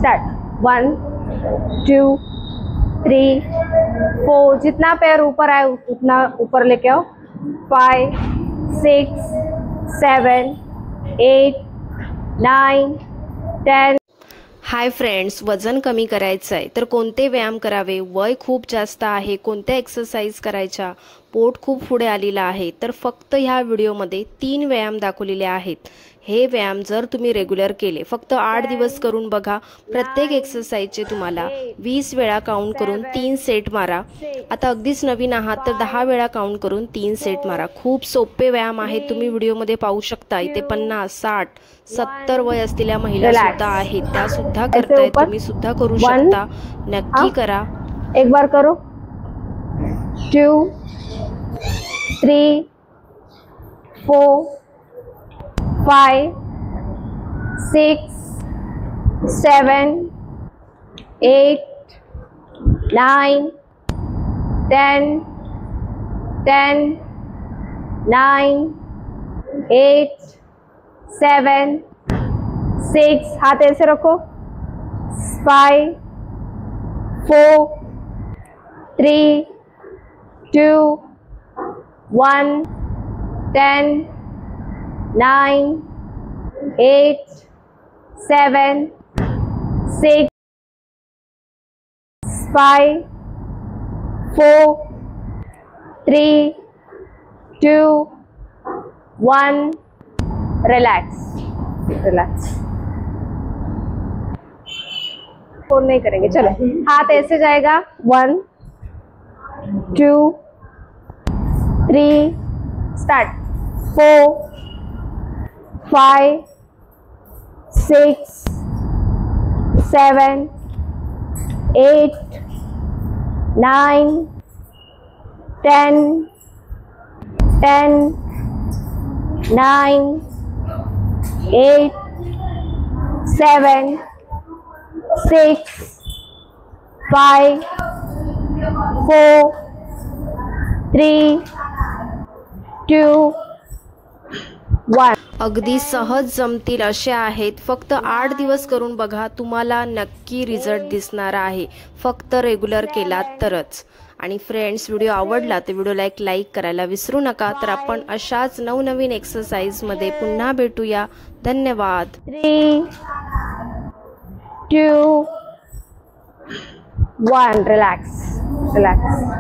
Start. 1 2 3 4, जितना पैर ऊपर आए उतना ऊपर लेके आओ। 5 6 7 8 9 10। हाय फ्रेंड्स, वजन कमी करायचं आहे तर कोणते व्यायाम करावे, वय खूप जास्त आहे कोणत्या एक्सरसाइज करायच्या, पोट खूप पुढे आलेला आहे तर फक्त ह्या व्हिडिओमध्ये 3 व्यायाम दाखवलेले आहेत। हे व्यायाम जर तुम्ही रेग्युलर केले, फक्त 8 दिवस करून बघा, प्रत्येक एक्सरसाइजचे तुम्हाला 20 वेळा काउंट करून 3 सेट मारा। आता अगदीच नवीन आहात तर 10 वेळा काउंट करून 3 सेट मारा। खूप सोपे व्यायाम आहेत, तुम्ही व्हिडिओमध्ये पाहू शकता। इथे 50 60 70 वय असलेल्या महिला सुद्धा आहेत, त्या सुद्धा करतायत, तुम्ही सुद्धा करू शकता, नक्की करा। एक बार करो। 2 3 4 5 6 7 8 9 10 10 9 8 7 6, हाथ ऐसे रखो। 5 4 3 2 1 10 9 8 7 6 5 4 3 2 1। रिलैक्स रिलैक्स, फोन नहीं करेंगे। चलो, हाथ ऐसे जाएगा। 1 2 3 स्टार्ट। 4 5 6 7 8 9 10 10 9 8 7 6 5 4 3 2 1। अगदी सहज जमतील असे आहेत, फक्त 8 दिवस करून बघा, तुम्हाला नक्की रिझल्ट दिसणार आहे, फक्त रेग्युलर केलात तरच। आणि फ्रेंड्स, व्हिडिओ आवडला तर व्हिडिओला एक लाईक करायला विसरू नका। तर आपण अशाच नवनवीन एक्सरसाइज मध्ये पुन्हा भेटूया। धन्यवाद। 3 2 1 रिलैक्स रिलैक्स।